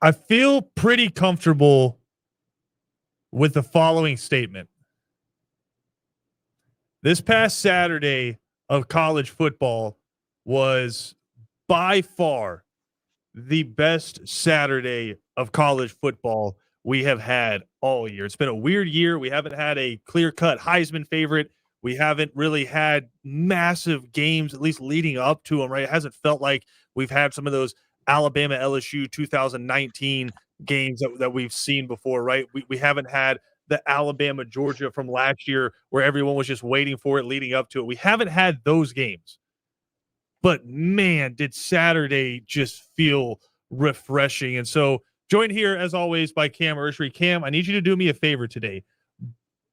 I feel pretty comfortable with the following statement. This past Saturday of college football was by far the best Saturday of college football we have had all year. It's been a weird year. We haven't had a clear-cut Heisman favorite. We haven't really had massive games, at least leading up to them, right? It hasn't felt like we've had some of those Alabama LSU 2019 games that we've seen before, right? We haven't had the Alabama Georgia from last year where everyone was just waiting for it leading up to it. We haven't had those games. But man, did Saturday just feel refreshing. And so, joined here as always by Cam Ursery. Cam, I need you to do me a favor today.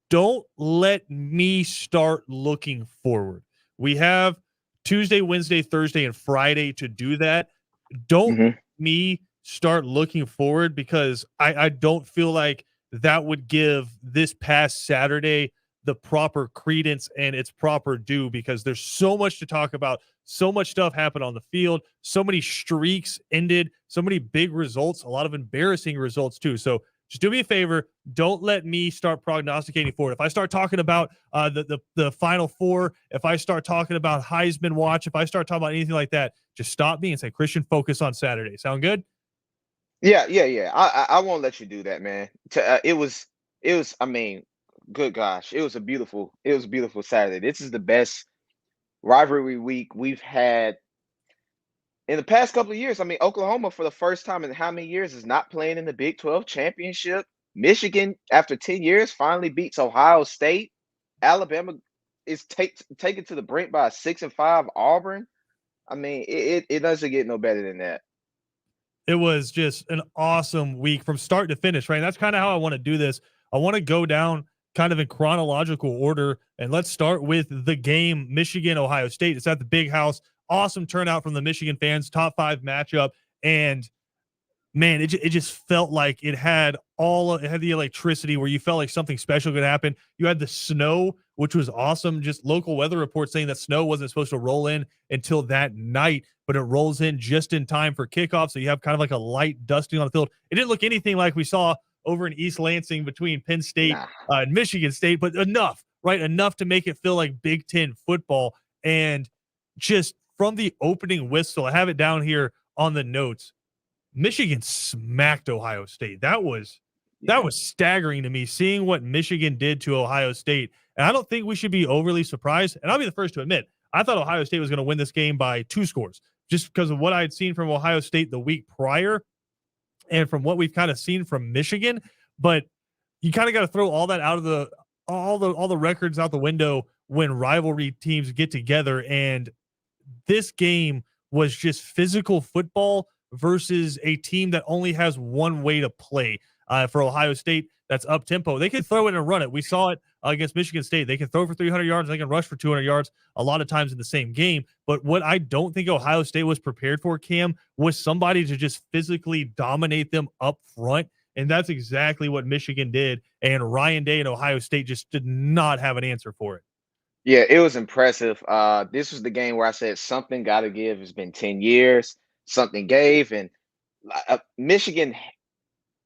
Don't let me start looking forward. We have Tuesday, Wednesday, Thursday, and Friday to do that. Don't let me start looking forward because I don't feel like that would give this past Saturday the proper credence and its proper due, because there's so much to talk about. So much stuff happened on the field. So many streaks ended. So many big results. A lot of embarrassing results too. So just do me a favor. Don't let me start prognosticating for it. If I start talking about the Final Four, if I start talking about Heisman watch, if I start talking about anything like that, just stop me and say, Christian, focus on Saturday. Sound good? Yeah. I won't let you do that, man. It was. I mean, good gosh, it was a beautiful Saturday. This is the best rivalry week we've had in the past couple of years. I mean, Oklahoma for the first time in how many years is not playing in the Big 12 championship. Michigan, after 10 years, finally beats Ohio State. Alabama is taken to the brink by a 6-5 Auburn. I mean, it doesn't get no better than that. It was just an awesome week from start to finish, right? And that's kind of how I want to do this. I want to go down kind of in chronological order, and let's start with the game, Michigan-Ohio State. It's at the Big House. Awesome turnout from the Michigan fans, top 5 matchup, and man, it just felt like it had the electricity where you felt like something special could happen. You had the snow, which was awesome. Just local weather reports saying that snow wasn't supposed to roll in until that night, but it rolls in just in time for kickoff. So you have kind of like a light dusting on the field. It didn't look anything like we saw over in East Lansing between Penn State and Michigan State, but enough, right? Enough to make it feel like Big Ten football. And just from the opening whistle, I have it down here on the notes. Michigan smacked Ohio State. That was staggering to me, seeing what Michigan did to Ohio State. And I don't think we should be overly surprised. And I'll be the first to admit, I thought Ohio State was going to win this game by 2 scores just because of what I had seen from Ohio State the week prior and from what we've kind of seen from Michigan. But you kind of got to throw all that out of all the records out the window when rivalry teams get together. And this game was just physical football versus a team that only has one way to play. For Ohio State, that's up tempo. They can throw it and run it. We saw it against Michigan State. They can throw for 300 yards. They can rush for 200 yards a lot of times in the same game. But what I don't think Ohio State was prepared for, Cam, was somebody to just physically dominate them up front. And that's exactly what Michigan did. And Ryan Day and Ohio State just did not have an answer for it. Yeah, it was impressive. This was the game where I said something got to give. It's been 10 years. Something gave. And Michigan,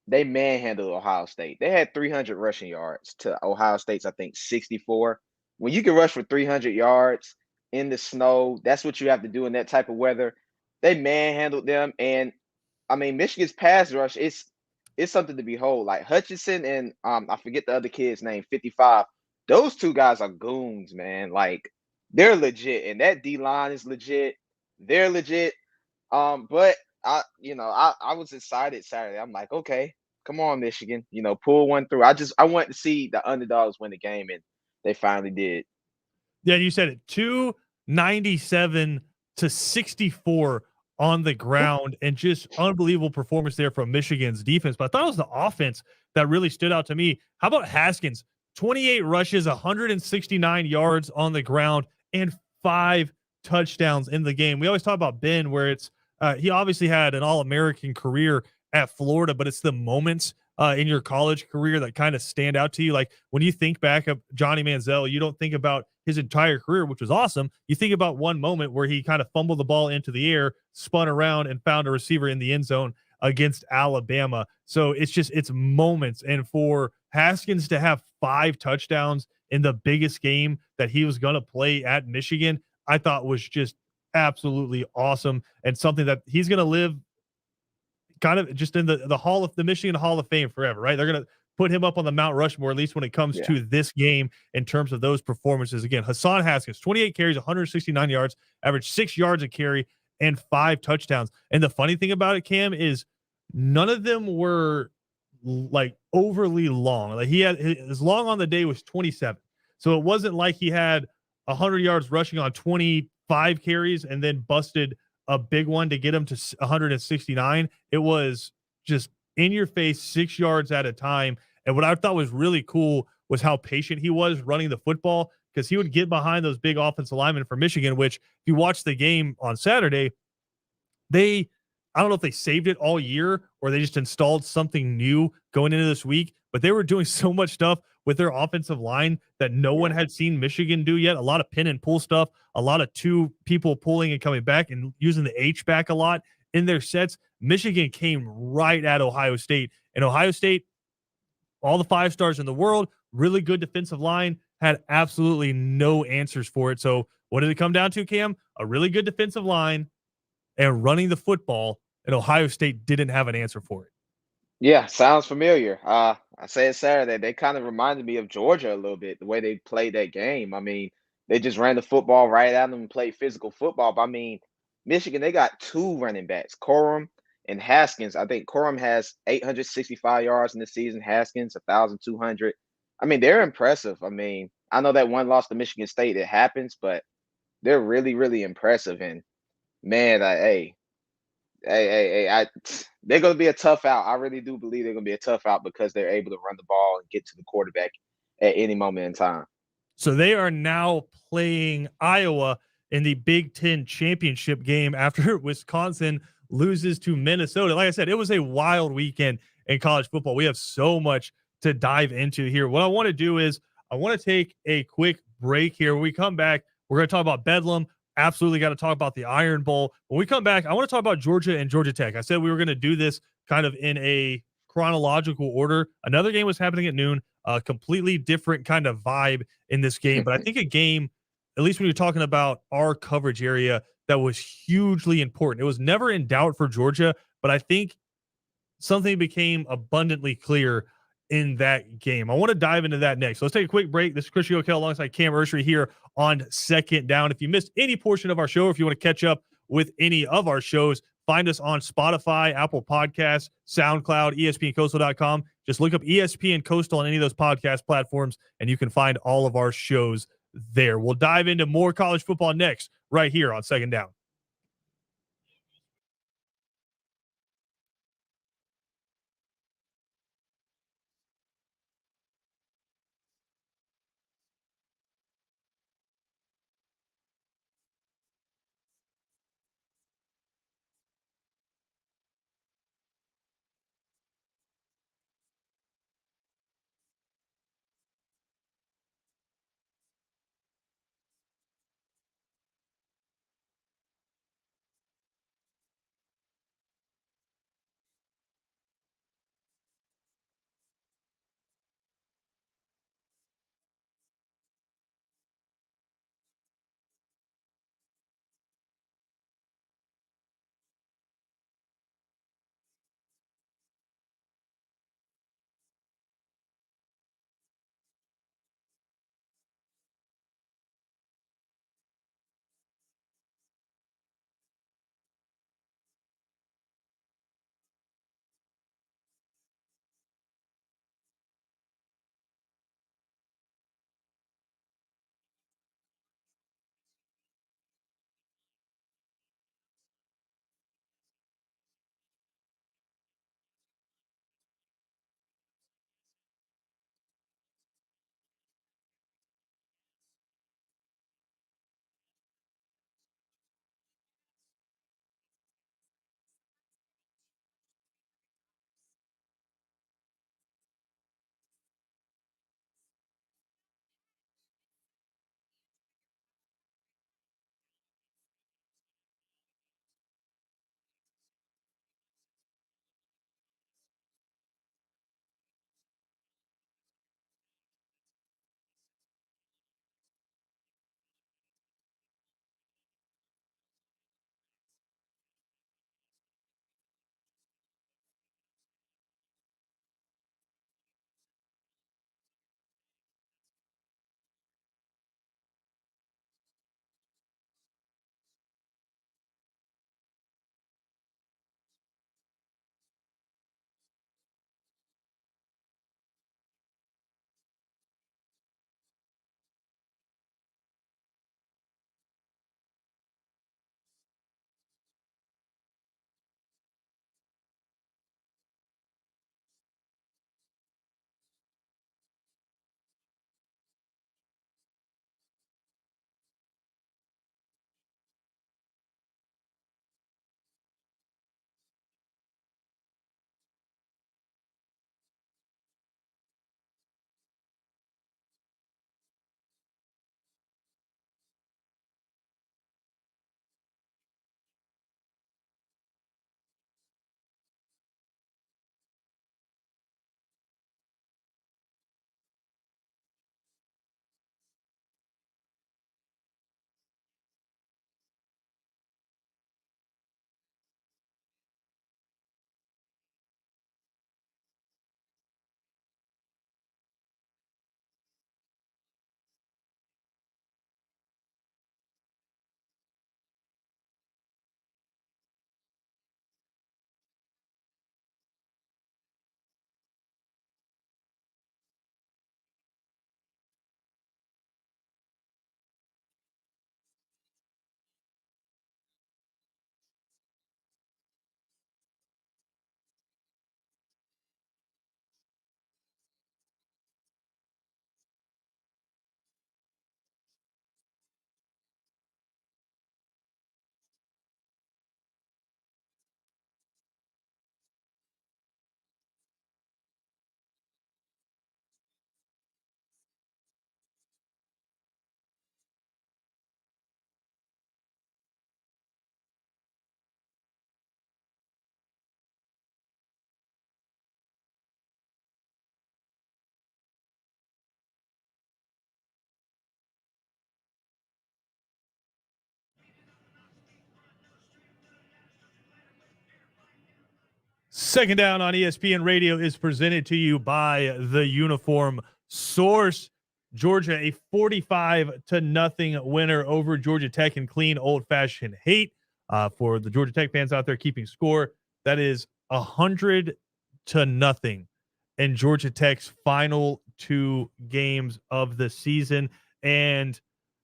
they manhandled Ohio State. They had 300 rushing yards to Ohio State's, I think, 64. When you can rush for 300 yards in the snow, that's what you have to do in that type of weather. They manhandled them. And, I mean, Michigan's pass rush, it's something to behold. Like Hutchinson and I forget the other kid's name, 55. Those 2 guys are goons, man. Like, they're legit. And that D-line is legit. They're legit. But I was excited Saturday. I'm like, okay, come on, Michigan, pull one through. I wanted to see the underdogs win the game, and they finally did. Yeah, you said it. 297 to 64 on the ground, and just unbelievable performance there from Michigan's defense. But I thought it was the offense that really stood out to me. How about Haskins? 28 rushes, 169 yards on the ground, and 5 touchdowns in the game. We always talk about Ben, where it's he obviously had an All-American career at Florida, but it's the moments in your college career that kind of stand out to you. Like when you think back of Johnny Manziel, you don't think about his entire career, which was awesome. You think about one moment where he kind of fumbled the ball into the air, spun around, and found a receiver in the end zone. against Alabama. So it's moments. And for Haskins to have 5 touchdowns in the biggest game that he was going to play at Michigan, I thought was just absolutely awesome and something that he's going to live kind of just in the Michigan Hall of Fame forever, right? They're going to put him up on the Mount Rushmore, at least when it comes Yeah. to this game in terms of those performances. Again, Hassan Haskins, 28 carries, 169 yards, averaged 6 yards a carry and 5 touchdowns. And the funny thing about it, Cam, is none of them were like overly long. Like he had his long on the day was 27. So it wasn't like he had 100 yards rushing on 25 carries and then busted a big one to get him to 169. It was just in your face, 6 yards at a time. And what I thought was really cool was how patient he was running the football because he would get behind those big offensive linemen for Michigan, which if you watch the game on Saturday, they I don't know if they saved it all year or they just installed something new going into this week, but they were doing so much stuff with their offensive line that no one Yeah. had seen Michigan do yet. A lot of pin and pull stuff, a lot of two people pulling and coming back and using the H back a lot in their sets. Michigan came right at Ohio State, and Ohio State, all the 5 stars in the world, really good defensive line, had absolutely no answers for it. So what did it come down to, Cam? A really good defensive line and running the football, and Ohio State didn't have an answer for it. Yeah, sounds familiar. I said Saturday, they kind of reminded me of Georgia a little bit, the way they played that game. I mean, they just ran the football right at them and played physical football. But I mean, Michigan, they got two running backs, Corum and Haskins. I think Corum has 865 yards in the season, Haskins 1,200. I mean, they're impressive. I mean, I know that one loss to Michigan State, it happens, but they're really, really impressive. And man, I they're going to be a tough out. I really do believe they're going to be a tough out because they're able to run the ball and get to the quarterback at any moment in time. So they are now playing Iowa in the Big Ten championship game after Wisconsin loses to Minnesota. Like I said, it was a wild weekend in college football. We have so much to dive into here. What I want to do is I want to take a quick break here. When we come back, we're going to talk about Bedlam. Absolutely got to talk about the Iron Bowl. When we come back, I want to talk about Georgia and Georgia Tech. I said we were going to do this kind of in a chronological order. Another game was happening at noon, a completely different kind of vibe in this game. But I think a game, at least when you're talking about our coverage area, that was hugely important. It was never in doubt for Georgia, but I think something became abundantly clear in that game. I want to dive into that next. So let's take a quick break. This is Chris Yokel alongside Cam Ursery here on Second Down. If you missed any portion of our show, or if you want to catch up with any of our shows, find us on Spotify, Apple Podcasts, SoundCloud, ESPNCoastal.com. Just look up ESPN Coastal on any of those podcast platforms, and you can find all of our shows there. We'll dive into more college football next, right here on Second Down. Second Down on ESPN Radio is presented to you by the Uniform Source. Georgia, a 45-0 winner over Georgia Tech in clean, old-fashioned hate. For the Georgia Tech fans out there keeping score, that is 100-0 in Georgia Tech's final 2 games of the season. And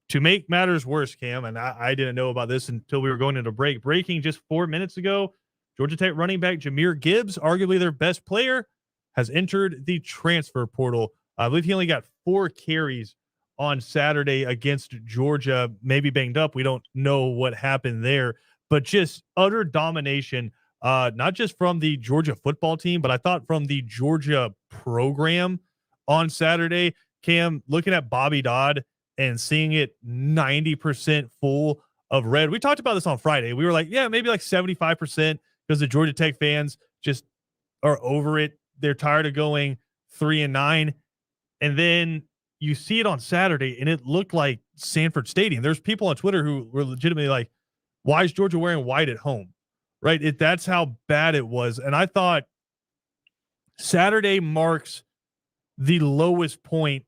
to make matters worse, Cam, and I didn't know about this until we were going into break. Breaking just 4 minutes ago, Georgia Tech running back Jahmyr Gibbs, arguably their best player, has entered the transfer portal. I believe he only got 4 carries on Saturday against Georgia, maybe banged up. We don't know what happened there, but just utter domination, not just from the Georgia football team, but I thought from the Georgia program on Saturday. Cam, looking at Bobby Dodd and seeing it 90% full of red. We talked about this on Friday. We were like, yeah, maybe like 75%, because the Georgia Tech fans just are over it. They're tired of going 3-9. And then you see it on Saturday, and it looked like Sanford Stadium. There's people on Twitter who were legitimately like, why is Georgia wearing white at home? Right? That's how bad it was. And I thought Saturday marks the lowest point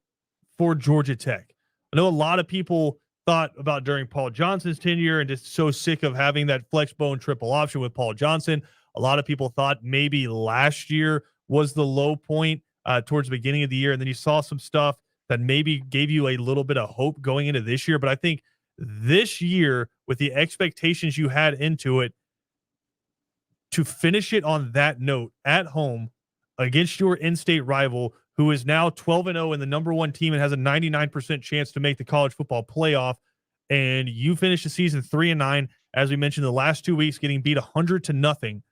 for Georgia Tech. I know a lot of people thought about during Paul Johnson's tenure and just so sick of having that flex bone triple option with Paul Johnson. A lot of people thought maybe last year was the low point towards the beginning of the year. And then you saw some stuff that maybe gave you a little bit of hope going into this year. But I think this year, with the expectations you had into it, to finish it on that note at home against your in-state rival, who is now 12-0 and the number 1 team and has a 99% chance to make the college football playoff, and you finish the season 3-9, as we mentioned, the last 2 weeks getting beat 100-0,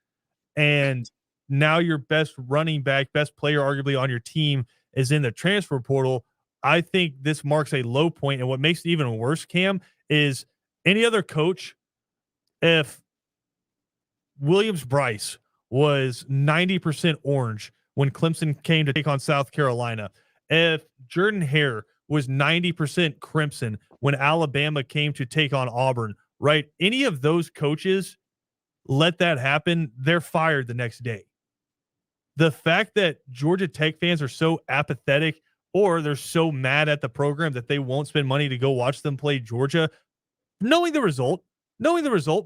and now your best running back, best player arguably on your team is in the transfer portal. I think this marks a low point, and what makes it even worse, Cam, is any other coach, if Williams-Brice was 90% orange when Clemson came to take on South Carolina, if Jordan Hare was 90% crimson when Alabama came to take on Auburn, right? Any of those coaches let that happen, they're fired the next day. The fact that Georgia Tech fans are so apathetic, or they're so mad at the program that they won't spend money to go watch them play Georgia, knowing the result,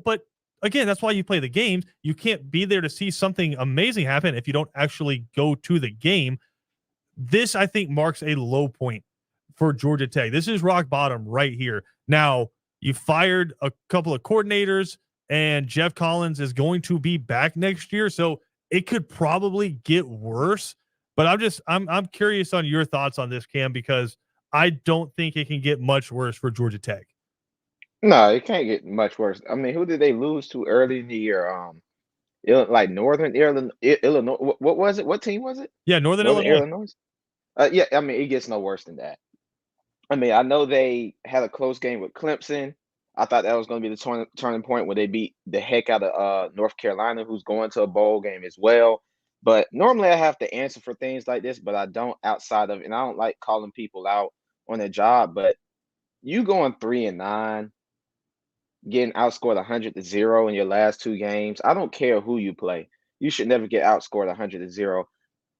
but again, that's why you play the games. You can't be there to see something amazing happen if you don't actually go to the game. This, I think, marks a low point for Georgia Tech. This is rock bottom right here. Now, you fired a couple of coordinators, and Jeff Collins is going to be back next year, so it could probably get worse. But I'm curious on your thoughts on this, Cam, because I don't think it can get much worse for Georgia Tech. No, it can't get much worse. I mean, who did they lose to early in the year? Like Northern Illinois. What was it? What team was it? Yeah, Northern Northern Illinois. Illinois. Yeah, I mean, it gets no worse than that. I mean, I know they had a close game with Clemson. I thought that was going to be the turning point where they beat the heck out of North Carolina, who's going to a bowl game as well. But normally I have to answer for things like this, but I don't outside of it. And I don't like calling people out on their job. But you going 3-9, getting outscored 100-0 in your last 2 games. I don't care who you play. You should never get outscored 100-0.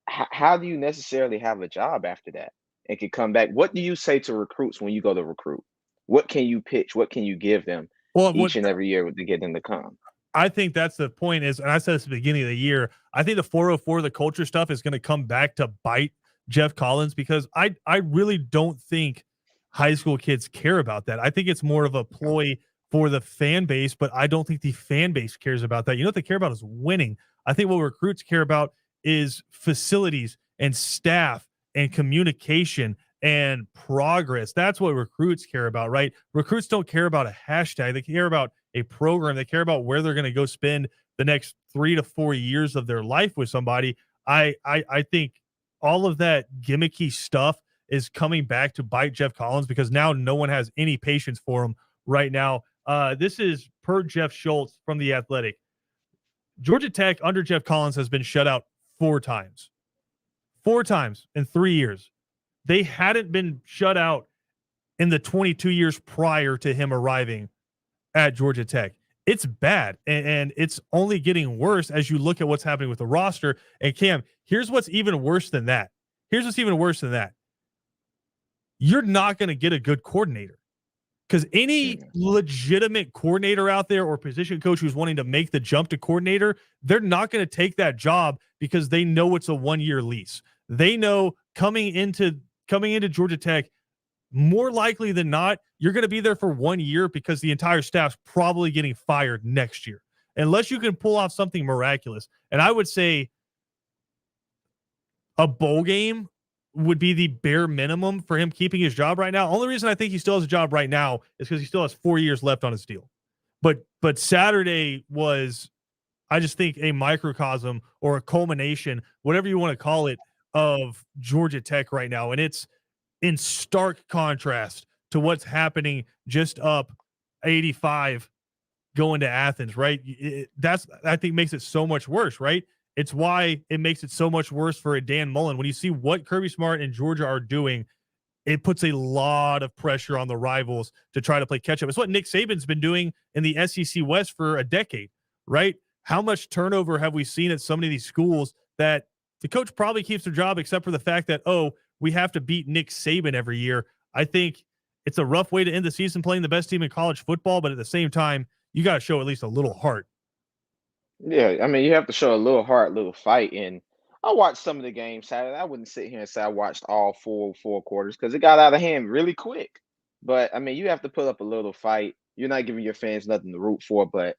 How do you necessarily have a job after that and can come back? What do you say to recruits when you go to recruit? What can you pitch? What can you give them each and every year to get them to come? I think that's the point is, and I said this at the beginning of the year, I think the 404, the culture stuff is going to come back to bite Jeff Collins, because I really don't think high school kids care about that. I think it's more of a ploy for the fan base, but I don't think the fan base cares about that. You know what they care about is winning. I think what recruits care about is facilities and staff and communication and progress. That's what recruits care about, right? Recruits don't care about a hashtag. They care about a program. They care about where they're going to go spend the next 3 to 4 years of their life with somebody. I think all of that gimmicky stuff is coming back to bite Jeff Collins, because now no one has any patience for him right now. This is per Jeff Schultz from The Athletic. Georgia Tech under Jeff Collins has been shut out 4 times. 4 times in 3 years. They hadn't been shut out in the 22 years prior to him arriving at Georgia Tech. it's bad, and it's only getting worse as you look at what's happening with the roster. And Cam, here's what's even worse than that. Here's what's even worse than that. You're not going to get a good coordinator, because any legitimate coordinator out there or position coach who's wanting to make the jump to coordinator, they're not going to take that job because they know it's a 1-year lease. They know coming into Georgia Tech, more likely than not, you're going to be there for 1 year because the entire staff's probably getting fired next year, unless you can pull off something miraculous. And I would say a bowl game would be the bare minimum for him keeping his job right now. Only reason I think he still has a job right now is because he still has 4 years left on his deal. But Saturday was, I just think, a microcosm or a culmination, whatever you want to call it, of Georgia Tech right now. And it's in stark contrast to what's happening just up 85 going to Athens, right? That's, I think, makes it so much worse, right? It's why it makes it so much worse for a Dan Mullen. When you see what Kirby Smart and Georgia are doing, it puts a lot of pressure on the rivals to try to play catch up. It's what Nick Saban's been doing in the SEC West for a decade, right? How much turnover have we seen at so many of these schools that the coach probably keeps their job, except for the fact that, oh, we have to beat Nick Saban every year. I think it's a rough way to end the season playing the best team in college football, but at the same time, you got to show at least a little heart. Yeah, I mean, you have to show a little heart, a little fight. And I watched some of the games Saturday. I wouldn't sit here and say I watched all four quarters because it got out of hand really quick. But I mean, you have to put up a little fight. You're not giving your fans nothing to root for. But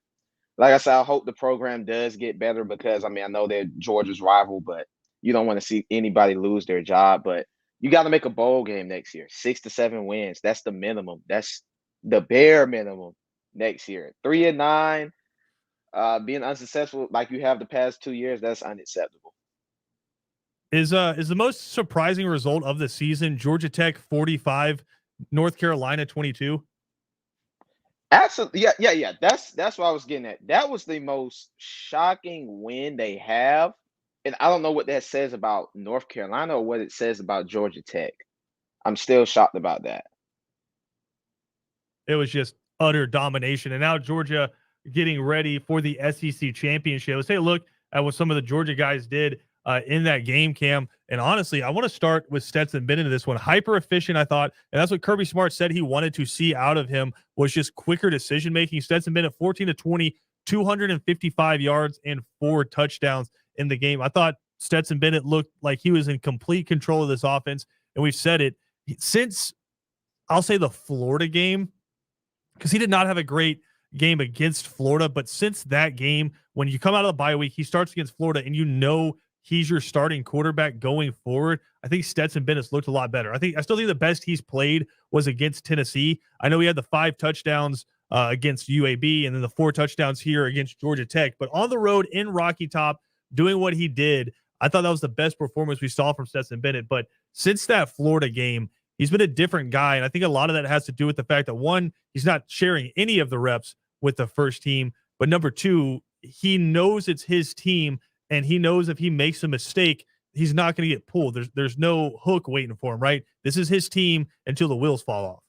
like I said, I hope the program does get better because I mean, I know they're Georgia's rival, but you don't want to see anybody lose their job. But you got to make a bowl game next year. 6 to 7 wins. That's the minimum. That's the bare minimum next year. 3-9. Being unsuccessful like you have the past 2 years, that's unacceptable. Is the most surprising result of the season Georgia Tech 45, North Carolina 22? Absolutely, yeah. That's what I was getting at. That was the most shocking win they have, and I don't know what that says about North Carolina or what it says about Georgia Tech. I'm still shocked about that. It was just utter domination. And now Georgia getting ready for the SEC championship. Let's take a look at what some of the Georgia guys did in that game, Cam. And honestly, I want to start with Stetson Bennett in this one. Hyper efficient, I thought. And that's what Kirby Smart said he wanted to see out of him, was just quicker decision making. Stetson Bennett, 14 to 20, 255 yards and 4 touchdowns in the game. I thought Stetson Bennett looked like he was in complete control of this offense. And we've said it since, I'll say, the Florida game, because he did not have a great game against Florida. But since that game, when you come out of the bye week, he starts against Florida and you know he's your starting quarterback going forward. I think Stetson Bennett's looked a lot better. I still think the best he's played was against Tennessee. I know he had the 5 touchdowns against UAB and then the 4 touchdowns here against Georgia Tech. But on the road in Rocky Top, doing what he did, I thought that was the best performance we saw from Stetson Bennett. But since that Florida game, he's been a different guy. And I think a lot of that has to do with the fact that, one, he's not sharing any of the reps with the first team. But number 2, he knows it's his team, and he knows if he makes a mistake, he's not going to get pulled. There's no hook waiting for him, right? This is his team until the wheels fall off.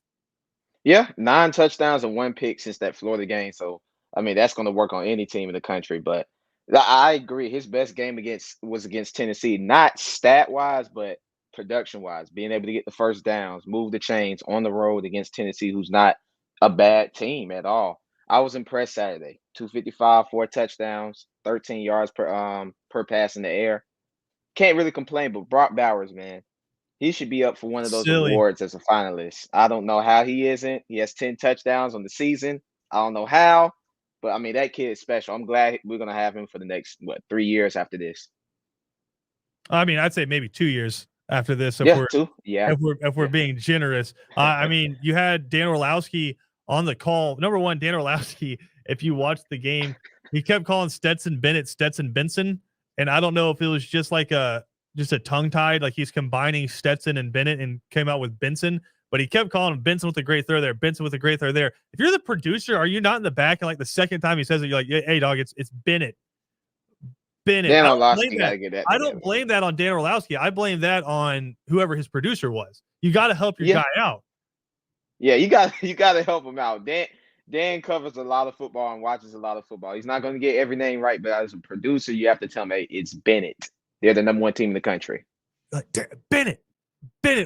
Yeah, 9 touchdowns and 1 pick since that Florida game. So, I mean, that's going to work on any team in the country. But I agree. His best game was against Tennessee, not stat-wise, but production-wise, being able to get the first downs, move the chains on the road against Tennessee, who's not a bad team at all. I was impressed Saturday. 255, 4 touchdowns, 13 yards per pass in the air. Can't really complain, but Brock Bowers, man, he should be up for one of those awards as a finalist. I don't know how he isn't. He has 10 touchdowns on the season. I don't know how, but I mean, that kid is special. I'm glad we're going to have him for the next, 3 years after this. I mean, I'd say maybe 2 years after this. If we're being generous. I mean, you had Dan Orlowski on the call. Number one, Dan Orlowski, if you watched the game, he kept calling Stetson Bennett Stetson Benson. And I don't know if it was just like a tongue tied, like he's combining Stetson and Bennett and came out with Benson, but he kept calling him Benson with a great throw there, Benson with a great throw there. If you're the producer, are you not in the back? And like the second time he says it, you're like, hey dog, it's Bennett. Dan Orlowski got to get that. I don't blame that on Dan Orlowski. I blame that on whoever his producer was. You got to help your guy out. Yeah, you got to help him out. Dan covers a lot of football and watches a lot of football. He's not going to get every name right, but as a producer, you have to tell him, hey, it's Bennett. They're the number one team in the country. Like, Bennett.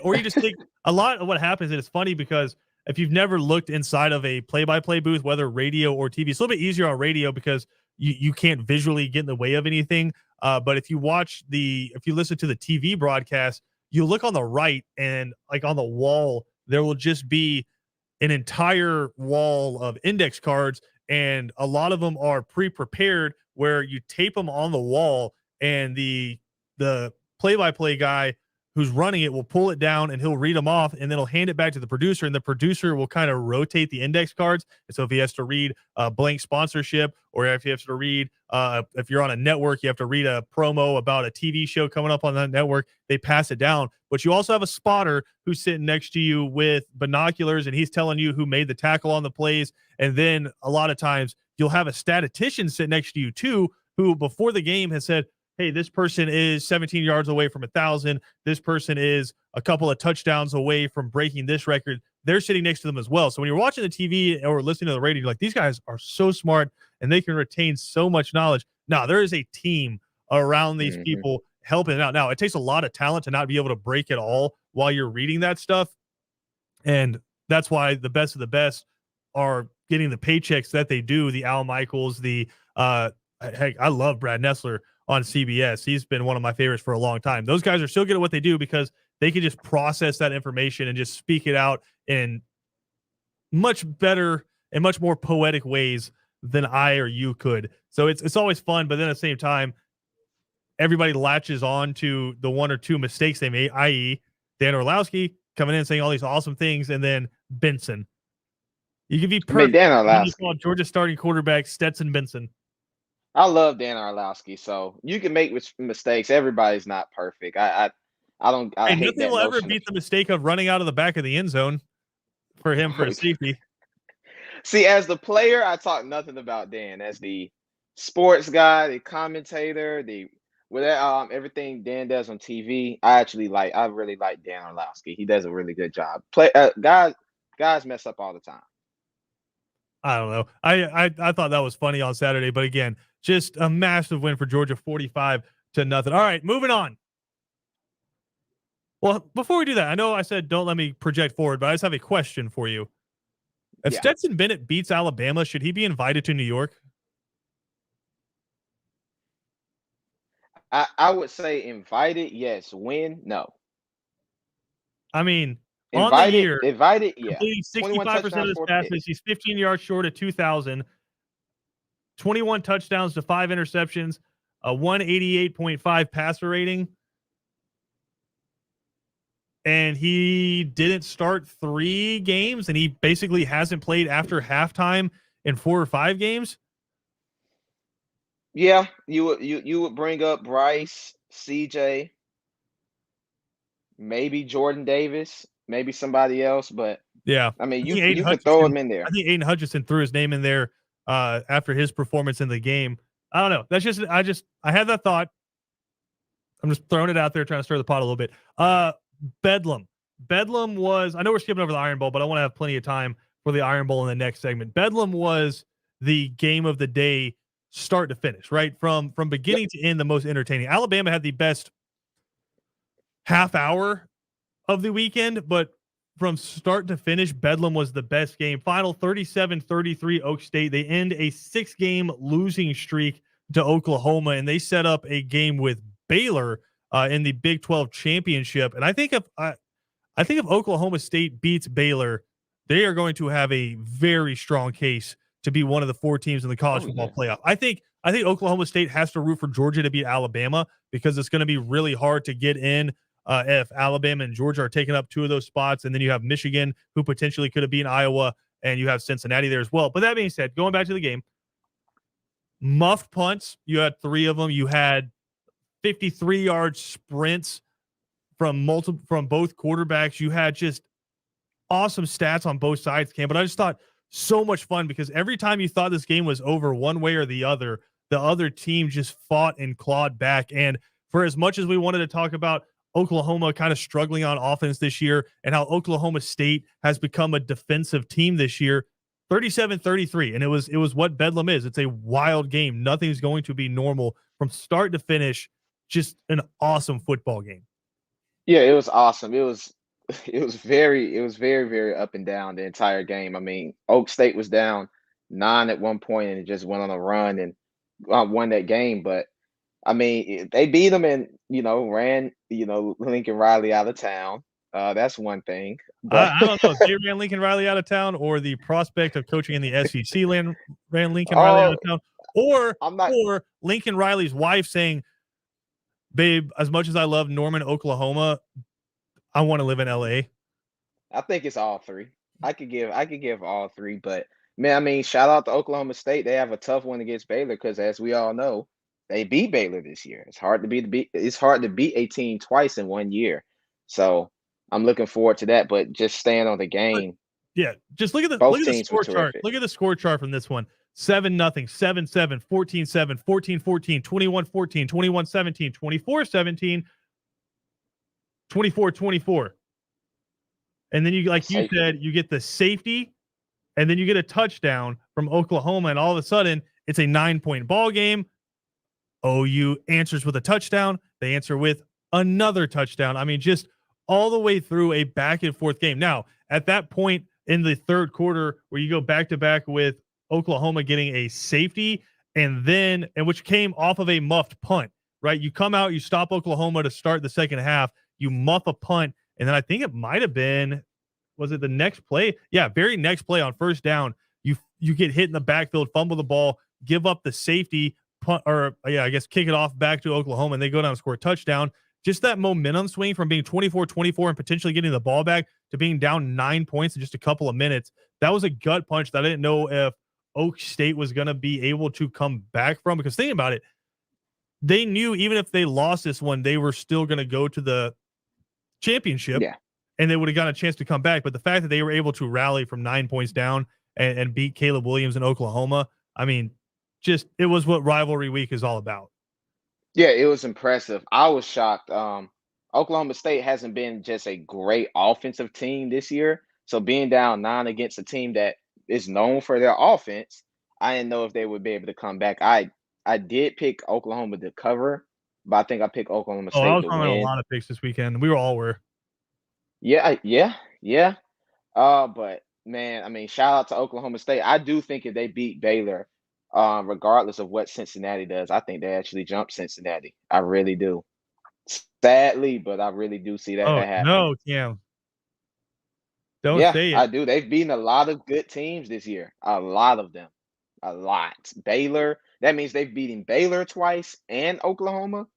Or you just think a lot of what happens, and it's funny because if you've never looked inside of a play-by-play booth, whether radio or TV, it's a little bit easier on radio because you can't visually get in the way of anything. But if you listen to the TV broadcast, you look on the right and like on the wall, there will just be an entire wall of index cards, and a lot of them are pre-prepared where you tape them on the wall, and the play-by-play guy who's running it will pull it down and he'll read them off, and then he'll hand it back to the producer, and the producer will kind of rotate the index cards. And so if he has to read a blank sponsorship, or if he has to read, if you're on a network, you have to read a promo about a TV show coming up on that network, they pass it down. But you also have a spotter who's sitting next to you with binoculars, and he's telling you who made the tackle on the plays. And then a lot of times you'll have a statistician sit next to you too, who before the game has said, hey, this person is 17 yards away from 1,000. This person is a couple of touchdowns away from breaking this record. They're sitting next to them as well. So when you're watching the TV or listening to the radio, you're like, these guys are so smart and they can retain so much knowledge. Now, there is a team around these people helping out. Now, it takes a lot of talent to not be able to break it all while you're reading that stuff. And that's why the best of the best are getting the paychecks that they do. The Al Michaels, heck, I love Brad Nessler on CBS. He's been one of my favorites for a long time. Those guys are so good at what they do because they can just process that information and just speak it out in much better and much more poetic ways than I or you could. So it's always fun, but then at the same time, everybody latches on to the one or two mistakes they made, i.e. Dan Orlowski coming in saying all these awesome things, and then Benson. You can be perfect. Dan Orlowski. Georgia starting quarterback Stetson Benson. I love Dan Orlowski, so you can make mistakes. Everybody's not perfect. I hate nothing that will ever beat the mistake of running out of the back of the end zone for him for a safety. See, as the player, I talk nothing about Dan. As the sports guy, the commentator, everything Dan does on TV, I really like Dan Orlowski. He does a really good job. Guys mess up all the time. I don't know. I thought that was funny on Saturday, but again, just a massive win for Georgia, 45-0. All right, moving on. Well, before we do that, I know I said don't let me project forward, but I just have a question for you. If Stetson Bennett beats Alabama, should he be invited to New York? I would say invited, yes. Win, no. I mean, invited, on the year, invited, yeah. 65% of his passes. He's 15 yards short of 2,000. 21 touchdowns to 5 interceptions, a 188.5 passer rating. And he didn't start 3 games, and he basically hasn't played after halftime in 4 or 5 games. Yeah, you would bring up Bryce, CJ, maybe Jordan Davis, maybe somebody else, but yeah, I mean, you could throw him in there. I think Aiden Hutchinson threw his name in there after his performance in the game. I don't know. That's just I had that thought. I'm just throwing it out there, trying to stir the pot a little bit. Bedlam was, I know we're skipping over the Iron Bowl, but I want to have plenty of time for the Iron Bowl in the next segment. Bedlam was the game of the day, start to finish, right? From beginning to end, the most entertaining. Alabama had the best half hour of the weekend, but from start to finish, Bedlam was the best game. Final 37-33 Oak State. They end a 6-game losing streak to Oklahoma, and they set up a game with Baylor in the Big 12 championship. And I think if Oklahoma State beats Baylor, they are going to have a very strong case to be one of the 4 teams in the college football playoff. I think Oklahoma State has to root for Georgia to beat Alabama because it's going to be really hard to get in if Alabama and Georgia are taking up 2 of those spots. And then you have Michigan, who potentially could have beaten Iowa, and you have Cincinnati there as well. But that being said, going back to the game, muffed punts, you had 3 of them. You had 53-yard sprints from both quarterbacks. You had just awesome stats on both sides, Cam. But I just thought so much fun because every time you thought this game was over one way or the other team just fought and clawed back. And for as much as we wanted to talk about Oklahoma kind of struggling on offense this year and how Oklahoma State has become a defensive team this year, 37-33, and it was what Bedlam is. It's a wild game. Nothing's going to be normal from start to finish. Just an awesome football game. Yeah, it was awesome. It was very, very up and down the entire game. I mean, Oak State was down 9 at one point and it just went on a run and won that game. But I mean, they beat them and ran Lincoln Riley out of town. That's one thing. But I don't know if they ran Lincoln Riley out of town, or the prospect of coaching in the SEC ran Lincoln Riley out of town, I'm not. or Lincoln Riley's wife saying, "Babe, as much as I love Norman, Oklahoma, I want to live in LA." I think it's all three. I could give all three, but man, I mean, shout out to Oklahoma State. They have a tough one against Baylor because, as we all know, they beat Baylor this year. It's hard to beat a team twice in 1 year. So I'm looking forward to that. But just staying on the game, Yeah, just look at the both teams were score chart. terrific. Look at the score chart from this one. 7-0, 7-7, 14-7, 14-14, 21-14, 21-17, 24-17, 24-24. And then you, like you Safety. said, you get the safety, and then you get a touchdown from Oklahoma, and all of a sudden it's a 9-point ball game. OU answers with a touchdown. They answer with another touchdown. I mean, just all the way through a back and forth game. Now, at that point in the third quarter, where you go back to back with Oklahoma getting a safety, and which came off of a muffed punt, right? You come out, you stop Oklahoma to start the second half, you muff a punt, and then I think it might have been, was it the next play? Yeah, very next play on first down, you get hit in the backfield, fumble the ball, give up the safety, punt, or I guess kick it off back to Oklahoma, and they go down and score a touchdown. Just that momentum swing from being 24-24 and potentially getting the ball back to being down 9 points in just a couple of minutes. That was a gut punch that I didn't know if Oak State was going to be able to come back from, because think about it. They knew even if they lost this one, they were still going to go to the championship, Yeah. and they would have got a chance to come back. But the fact that they were able to rally from 9 points down and beat Caleb Williams in Oklahoma, I mean, just it was what rivalry week is all about. Yeah, it was impressive. I was shocked. Oklahoma State hasn't been just a great offensive team this year. So being down 9 against a team that is known for their offense, I didn't know if they would be able to come back. I did pick Oklahoma to cover, but I think I picked Oklahoma Oh, I State was to on a win. lot of picks this weekend. We were all were. Yeah, yeah. But man, I mean, shout out to Oklahoma State. I do think if they beat Baylor, regardless of what Cincinnati does, I think they actually jump Cincinnati. I really do. Sadly, but I really do see that Oh happening. no, Cam, don't Yeah, say it. I do. They've beaten a lot of good teams this year. A lot of them. A lot. Baylor. That means they've beaten Baylor twice and Oklahoma.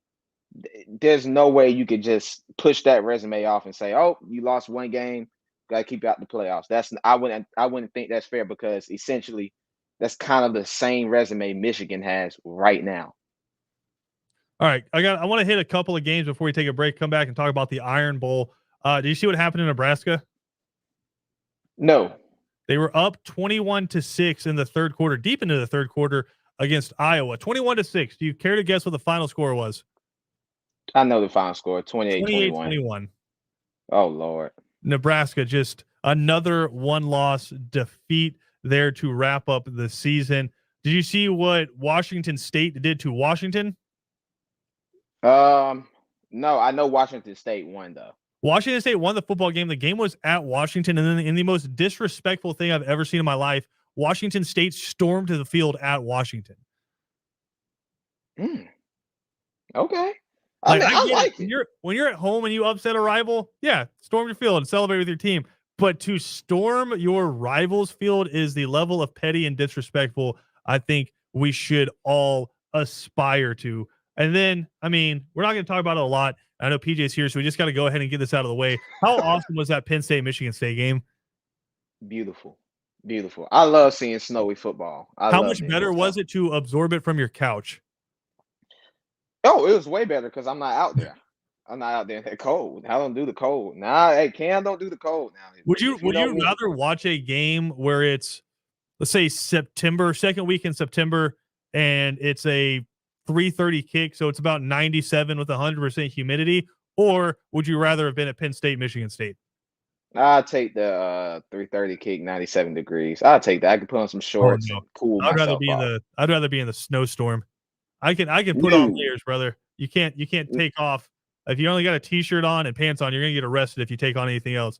There's no way you could just push that resume off and say, "Oh, you lost one game, got to keep you out the playoffs." I wouldn't think that's fair, because essentially that's kind of the same resume Michigan has right now. All right, I want to hit a couple of games before we take a break. Come back and talk about the Iron Bowl. Did you see what happened in Nebraska? No, They were up 21-6 in the third quarter, deep into the third quarter against Iowa. 21-6. Do you care to guess what the final score was? I know the final score, 28-21. 28-21. Oh Lord. Nebraska, just another one-loss defeat there to wrap up the season. Did you see what Washington State did to Washington? No, I know Washington State won though. Washington State won the football game. The game was at Washington, and then in the most disrespectful thing I've ever seen in my life, Washington State stormed to the field at Washington. Okay. Like, I I get like it. it. When you're at home and you upset a rival, yeah, storm your field and celebrate with your team. But to storm your rival's field is the level of petty and disrespectful I think we should all aspire to. And then, I mean, we're not going to talk about it a lot. I know PJ's here, so we just got to go ahead and get this out of the way. How awesome was that Penn State Michigan State game? Beautiful. Beautiful. I love seeing snowy football. How much better was it to absorb it from your couch? Oh, it was way better because I'm not out there. I'm not out there in that cold. I don't do the cold. Nah, hey, Cam don't do the cold now. Would you know me. rather watch a game where it's, let's say, second week in September, and it's a 3:30 kick, so it's about 97 with 100% humidity, or would you rather have been at Penn State, Michigan State? I'll take the 330 kick, 97 degrees. I'll take that. I can put on some Oh shorts no, and cool I'd rather myself be in off. the snowstorm. I can put on No, layers, brother. You can't take off. If you only got a t-shirt on and pants on, you're gonna get arrested if you take on anything else.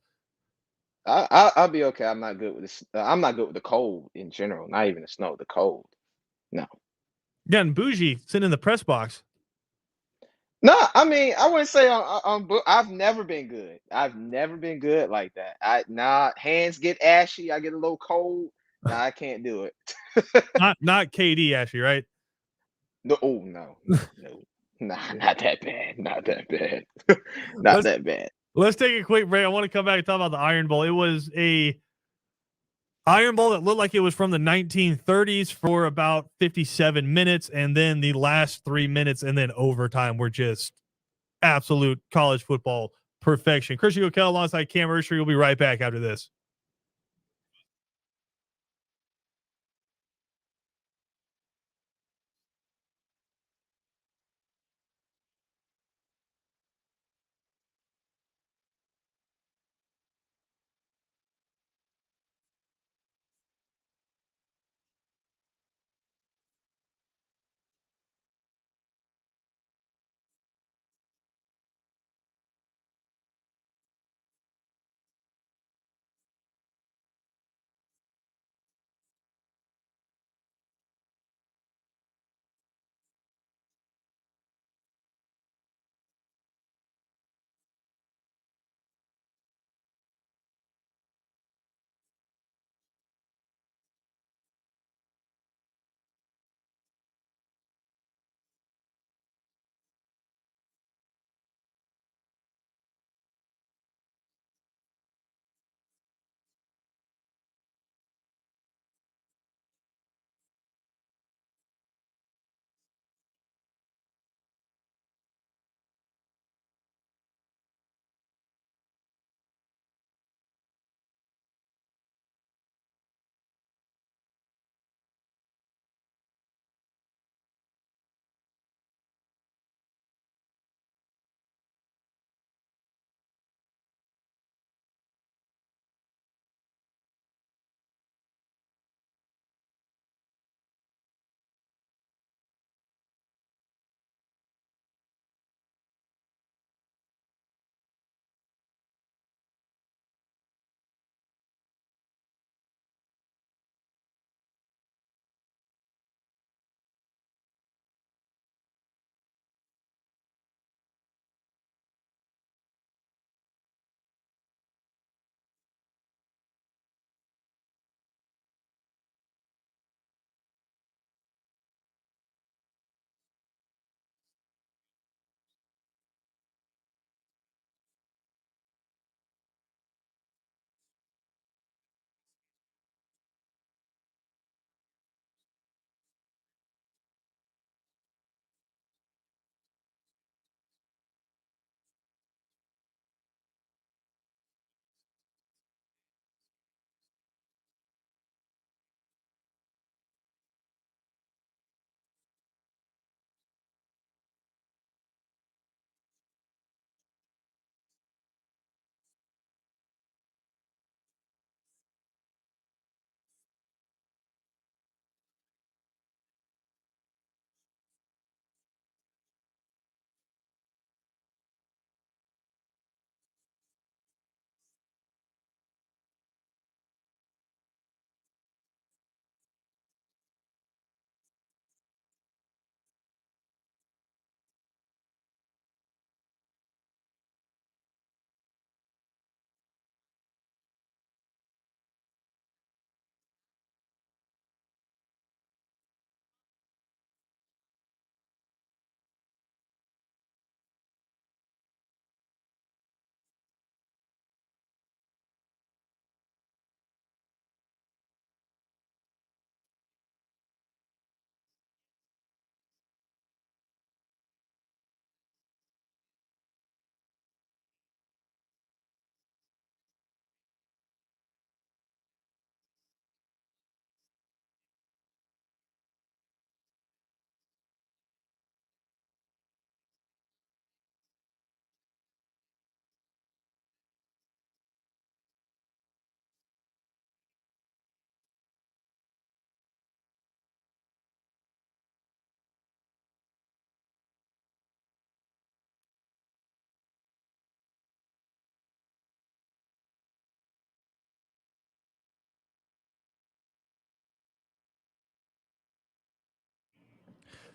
I'll be okay. I'm not good with this. I'm not good with the cold in general. Not even the snow. The cold. No. Getting bougie, sitting in the press box. No, I mean I wouldn't say I've never been good. I've never been good like that. Hands get ashy. I get a little cold. Nah, I can't do it. Not KD, actually, right? No, oh no. Nah, not that bad. Not that bad. Not Let's that bad. let's take a quick break. I want to come back and talk about the Iron Bowl. It was a Iron Bowl that looked like it was from the 1930s for about 57 minutes, and then the last 3 minutes and then overtime were just absolute college football perfection. Christian Gokel alongside Cam Ursher. We'll be right back after this.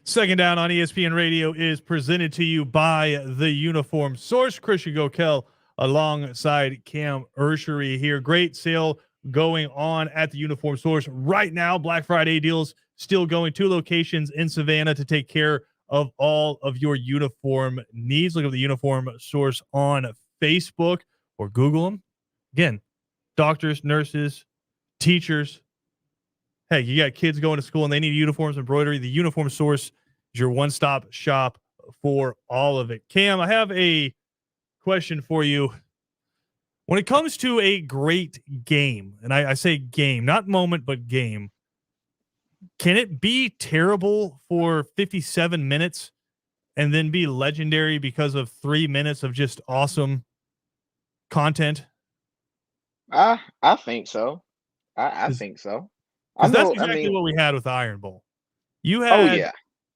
Second Down on ESPN Radio is presented to you by the Uniform Source. Christian Gokel alongside Cam Urshery here. Great sale going on at the Uniform Source right now. Black Friday deals still going. 2 locations in Savannah to take care of all of your uniform needs. Look at the Uniform Source on Facebook or Google them. Again, doctors, nurses, teachers. Hey, you got kids going to school and they need uniforms, embroidery. The Uniform Source is your one-stop shop for all of it. Cam, I have a question for you. When it comes to a great game, and I say game, not moment, but game, can it be terrible for 57 minutes and then be legendary because of 3 minutes of just awesome content? I think so. I think so. I Because that's know. I exactly mean, what we had with Iron Bowl. You oh had yeah,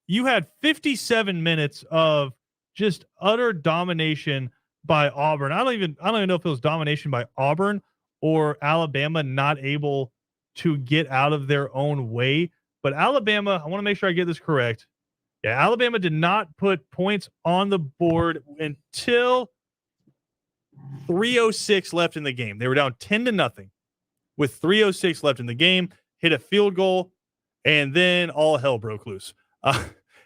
you had 57 minutes of just utter domination by Auburn. I don't even know if it was domination by Auburn or Alabama not able to get out of their own way. But Alabama, I want to make sure I get this correct. Yeah, Alabama did not put points on the board until 3:06 left in the game. They were down 10-0 with 3:06 left in the game, hit a field goal, and then all hell broke loose.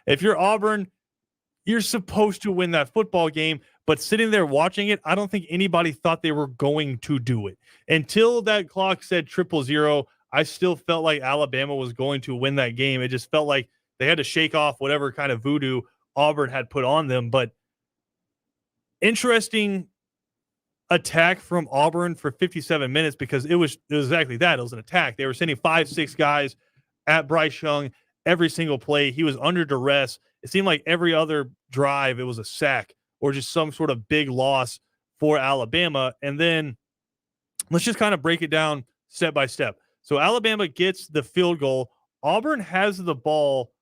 If you're Auburn, you're supposed to win that football game, but sitting there watching it, I don't think anybody thought they were going to do it. Until that clock said 000, I still felt like Alabama was going to win that game. It just felt like they had to shake off whatever kind of voodoo Auburn had put on them. But interesting attack from Auburn for 57 minutes because it was exactly that. It was an attack. They were sending 5-6 guys at Bryce Young every single play. He was under duress. It seemed like every other drive, it was a sack or just some sort of big loss for Alabama. And then let's just kind of break it down step by step. So Alabama gets the field goal. Auburn has the ball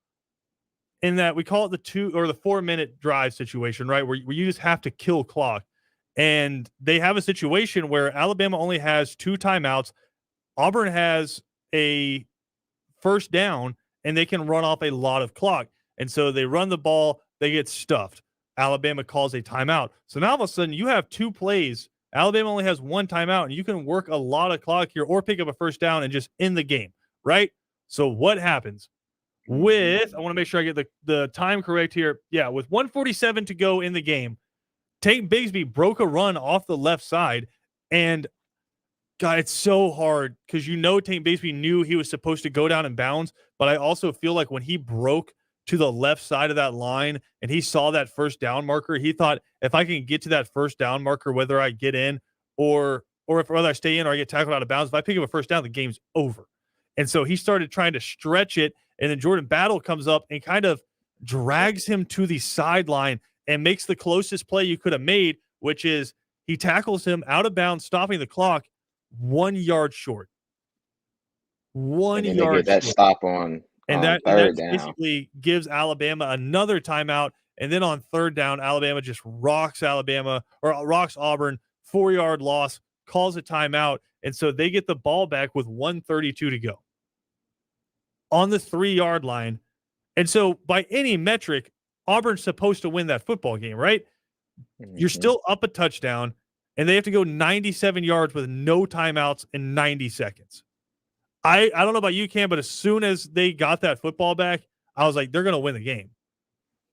in that we call it the 2 or the 4 minute drive situation, right? Where you just have to kill clock. And they have a situation where Alabama only has 2 timeouts. Auburn has a first down and they can run off a lot of clock. And so they run the ball, they get stuffed. Alabama calls a timeout. So now all of a sudden you have 2 plays. Alabama only has 1 timeout, and you can work a lot of clock here or pick up a first down and just end the game, right? So what happens? I want to make sure I get the time correct here. Yeah, with 1:47 to go in the game, Tank Bigsby broke a run off the left side, and God, it's so hard because Tank Bigsby knew he was supposed to go down in bounds, but I also feel like when he broke to the left side of that line and he saw that first down marker, he thought, if I can get to that first down marker, whether I get in or whether I stay in or I get tackled out of bounds, if I pick up a first down, the game's over. And so he started trying to stretch it, and then Jordan Battle comes up and kind of drags him to the sideline and makes the closest play you could have made, which is he tackles him out of bounds, stopping the clock 1 yard short. 1 and then yard they get that short. stop on That third down. basically gives Alabama another timeout. And then on third down, Alabama just rocks Auburn, 4-yard loss, calls a timeout. And so they get the ball back with 1:32 to go on the 3-yard line. And so by any metric, Auburn's supposed to win that football game, right? Mm-hmm. You're still up a touchdown, and they have to go 97 yards with no timeouts in 90 seconds. I don't know about you, Cam, but as soon as they got that football back, I was like, they're going to win the game.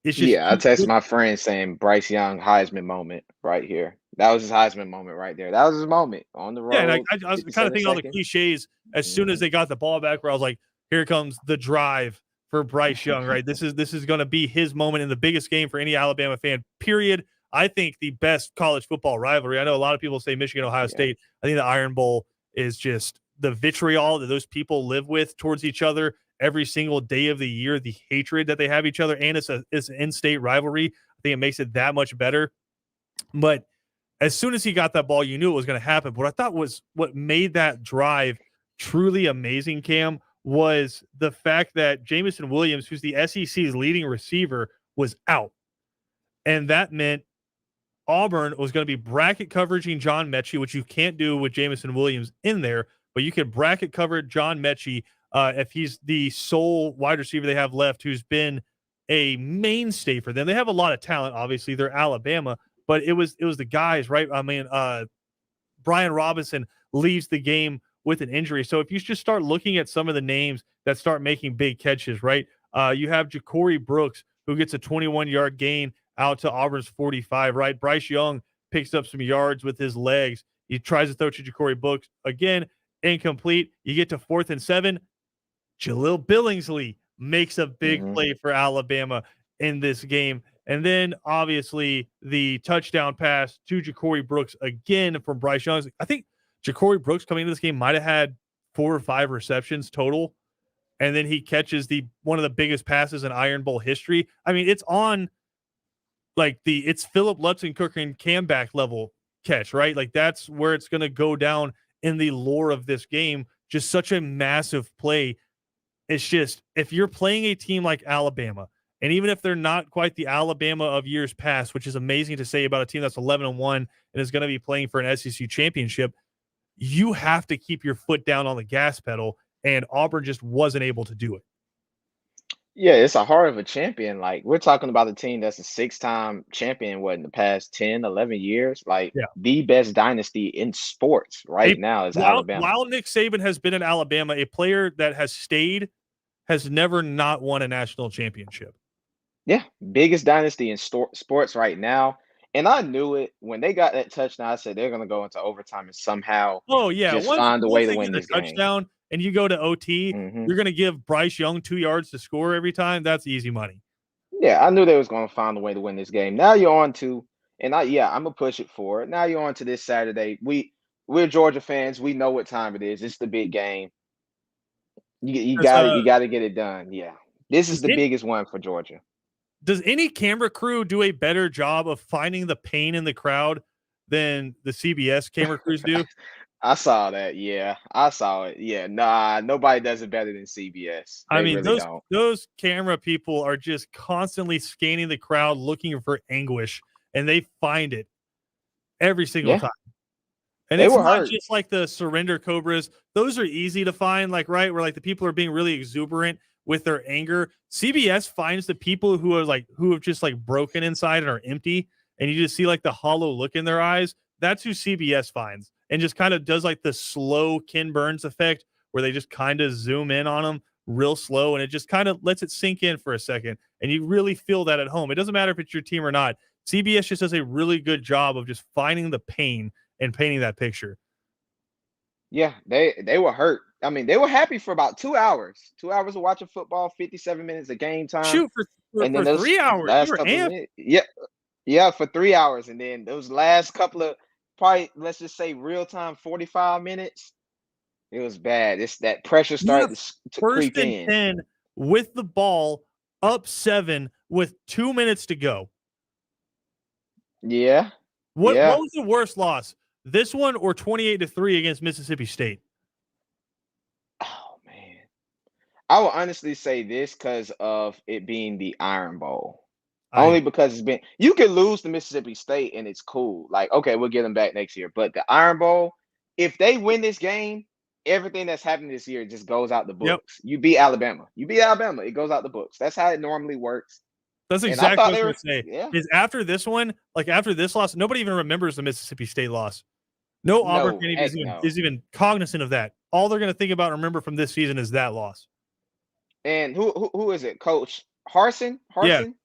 It's just I text my friend saying Bryce Young Heisman moment right here. That was his Heisman moment right there. That was his moment on the road. Yeah, and I was kind of thinking all the cliches as soon as they got the ball back, where I was like, here comes the drive for Bryce Young, right? This is going to be his moment in the biggest game for any Alabama fan, period. I think the best college football rivalry. I know a lot of people say Michigan, Ohio State. I think the Iron Bowl is just the vitriol that those people live with towards each other every single day of the year, the hatred that they have each other, and it's an in-state rivalry. I think it makes it that much better. But as soon as he got that ball, you knew it was going to happen. But what I thought was what made that drive truly amazing, Cam, was the fact that Jamison Williams, who's the SEC's leading receiver, was out. And that meant Auburn was going to be bracket coveraging John Mechie, which you can't do with Jamison Williams in there, but you could bracket cover John Mechie if he's the sole wide receiver they have left who's been a mainstay for them. They have a lot of talent, obviously. They're Alabama, but it was the guys, right? I mean, Brian Robinson leaves the game with an injury. So if you just start looking at some of the names that start making big catches, right? You have Ja'Cory Brooks, who gets a 21-yard gain out to Auburn's 45, right? Bryce Young picks up some yards with his legs. He tries to throw to Ja'Cory Brooks. Again, incomplete. You get to 4th and 7. Jalil Billingsley makes a big Mm-hmm. play for Alabama in this game. And then obviously the touchdown pass to Ja'Cory Brooks again from Bryce Young. I think Ja'Cory Brooks coming into this game might have had 4 or 5 receptions total. And then he catches one of the biggest passes in Iron Bowl history. I mean, it's on like it's Philip Lutzenkirk and Camback level catch, right? Like that's where it's going to go down in the lore of this game. Just such a massive play. It's just if you're playing a team like Alabama, and even if they're not quite the Alabama of years past, which is amazing to say about a team that's 11-1 and is going to be playing for an SEC championship, you have to keep your foot down on the gas pedal, and Auburn just wasn't able to do it. Yeah, it's a heart of a champion. Like, we're talking about a team that's a 6-time champion, what, in the past 10, 11 years? Like, Yeah. the best dynasty in sports right now is Alabama. While Nick Saban has been in Alabama, a player that has stayed has never not won a national championship. Yeah, biggest dynasty in sports right now. And I knew it when they got that touchdown. I said they're going to go into overtime and somehow Oh, yeah. just Once find a way to they win get a this game. touchdown and you go to OT, Hmm. you're going to give Bryce Young 2 yards to score every time. That's easy money. Yeah, I knew they was going to find a way to win this game. Now you're on to, and I'm gonna push it forward. Now you're on to this Saturday. We're Georgia fans. We know what time it is. It's the big game. You Does, got it. You got to get it done. Yeah, this is does, the it, biggest one for Georgia. does any camera crew do a better job of finding the pain in the crowd than the CBS camera crews do? I saw that. Yeah, I saw it. Yeah, nah, nobody does it better than CBS. I They mean, really don't. those camera people are just constantly scanning the crowd looking for anguish, and they find it every single Yeah, time. And they it's were not hurt. just like the surrender cobras. Those are easy to find, like, right, where like the people are being really exuberant with their anger. CBS finds the people who have just like broken inside and are empty, and you just see like the hollow look in their eyes. That's who CBS finds, and just kind of does like the slow Ken Burns effect where they just kind of zoom in on them real slow, and it just kind of lets it sink in for a second, and you really feel that at home. It doesn't matter if it's your team or not. CBS just does a really good job of just finding the pain and painting that picture. Yeah, they were hurt. I mean, they were happy for about 2 hours. 2 hours of watching football, 57 minutes of game time, Shoot, and then for those 3 hours, you last were couple of amped. minutes. Yeah, yeah, for 3 hours, and then those last couple of probably let's just say real time 45 minutes. It was bad. It's that pressure You have started to first creep and in. 10 with the ball, up 7 with 2 minutes to go. Yeah, What yeah. was the worst loss? This one or 28-3 against Mississippi State? Oh man, I will honestly say this because of it being the Iron Bowl. I Only because it's been you can lose to Mississippi State and it's cool. Like, okay, we'll get them back next year. But the Iron Bowl, if they win this game, everything that's happened this year just goes out the Yep. books. You beat Alabama. You beat Alabama. It goes out the books. That's how it normally works. That's And I exactly thought what they I were, was gonna say. yeah. Is after this one, like after this loss, nobody even remembers the Mississippi State loss. No Auburn No, fan heck is no. even cognizant of that. All they're gonna think about and remember from this season is that loss. And who is it? Coach Harson? Yeah. Harson?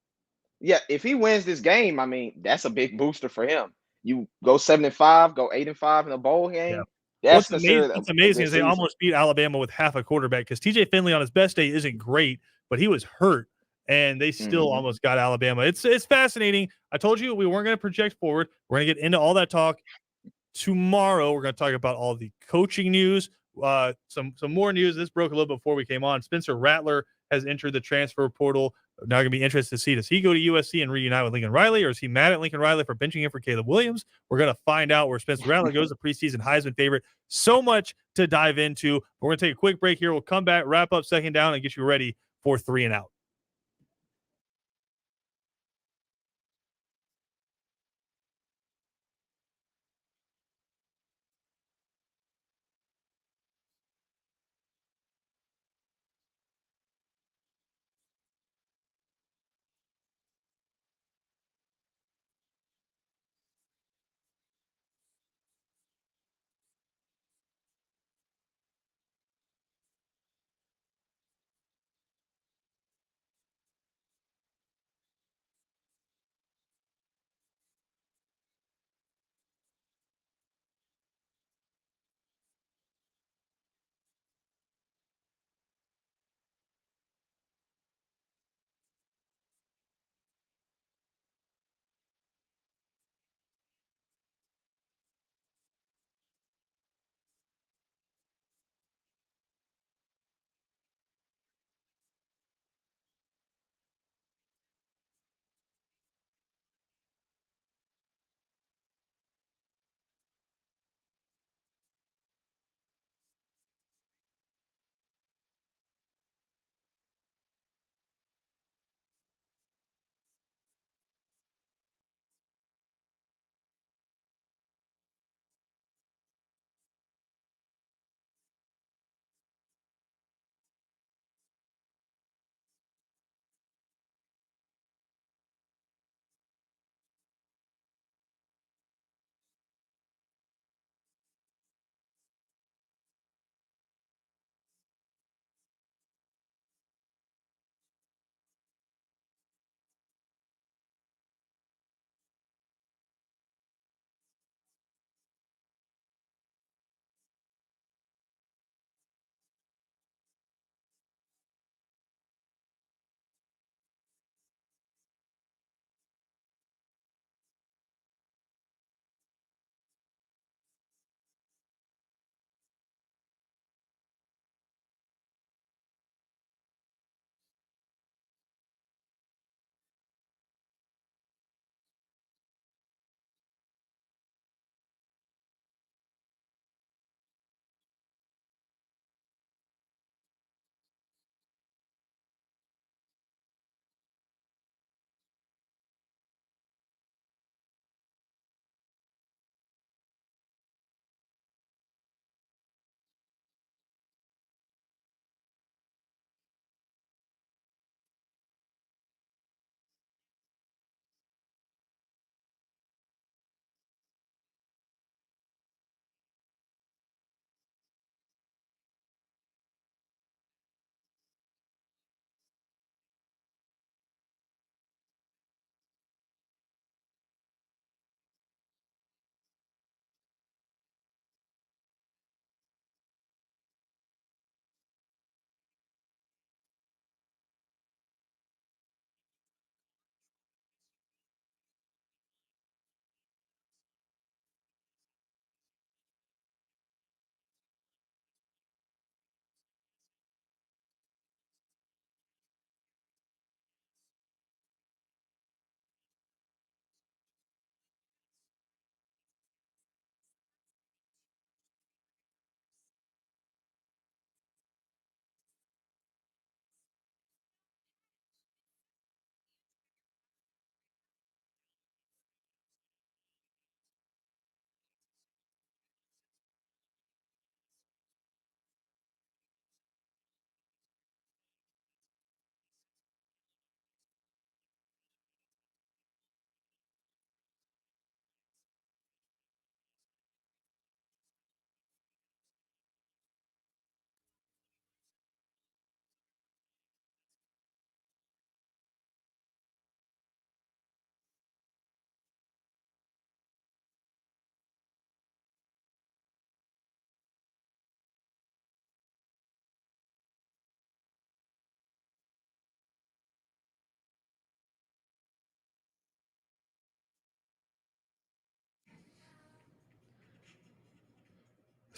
Yeah, if he wins this game, I mean, that's a big booster for him. You go 7-5, go 8-5 in a bowl Yeah. game. That's considered What's a amazing good is they season. almost beat Alabama with half a quarterback because TJ Finley on his best day isn't great, but he was hurt and they still Hmm. almost got Alabama. It's fascinating. I told you we weren't going to project forward. We're going to get into all that talk tomorrow. We're going to talk about all the coaching news, some more news. This broke a little before we came on. Spencer Rattler has entered the transfer portal. Now going to be interested to see, does he go to USC and reunite with Lincoln Riley, or is he mad at Lincoln Riley for benching him for Caleb Williams? We're going to find out where Spencer Rattler goes, the preseason Heisman favorite. So much to dive into. We're going to take a quick break here. We'll come back, wrap up second down, and get you ready for 3 and out.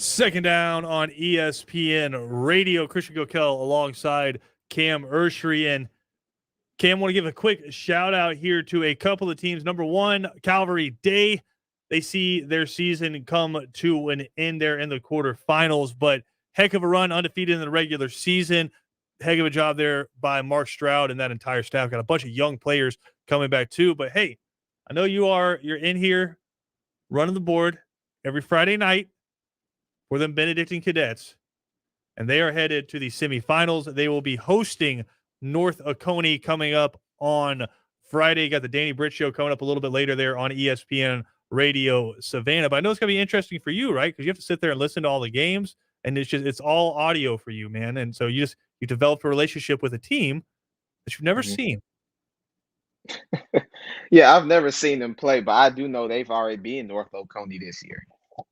Second down on ESPN Radio. Christian Gokel alongside Cam Urshery. And Cam, want to give a quick shout out here to a couple of teams. Number one, Calvary Day. They see their season come to an end there in the quarterfinals, but heck of a run, undefeated in the regular season. Heck of a job there by Mark Stroud and that entire staff. Got a bunch of young players coming back too. But hey, I know you're in here running the board every Friday night for them Benedictine Cadets, and they are headed to the semifinals. They will be hosting North Oconee coming up on Friday. Got the Danny Britt Show coming up a little bit later there on ESPN Radio Savannah. But I know it's going to be interesting for you, right? Because you have to sit there and listen to all the games, and it's all audio for you, man. And so you developed a relationship with a team that you've never seen. Yeah, I've never seen them play, but I do know they've already been North Oconee this year.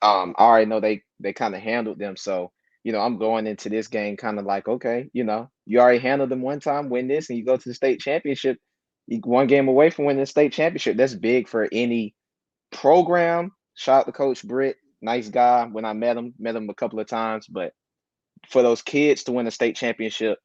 I already know they kind of handled them. So, I'm going into this game kind of like, okay, you already handled them one time, win this, and you go to the state championship. You one game away from winning the state championship. That's big for any program. Shout out to Coach Britt, nice guy. When I met him a couple of times, but for those kids to win a state championship,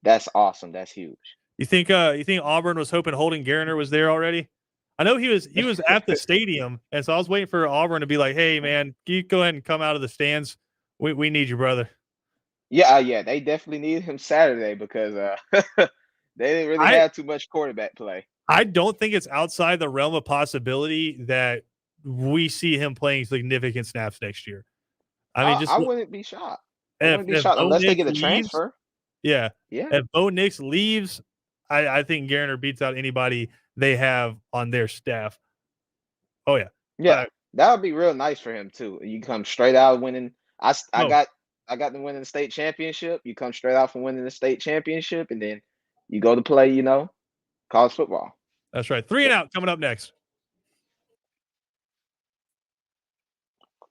that's awesome. That's huge. You think Auburn was hoping Holden Garner was there already? I know he was at the stadium, and so I was waiting for Auburn to be like, "Hey, man, you go ahead and come out of the stands. We need you, brother." Yeah, they definitely need him Saturday because they didn't really have too much quarterback play. I don't think it's outside the realm of possibility that we see him playing significant snaps next year. I mean, I wouldn't be shocked. Unless they get a transfer. Yeah. If Bo Nix leaves, I think Garner beats out anybody they have on their staff. Oh yeah. Yeah. That would be real nice for him too. You come straight out winning. I got them winning the state championship. You come straight out from winning the state championship, and then you go to play, college football. That's right. 3 and Out coming up next.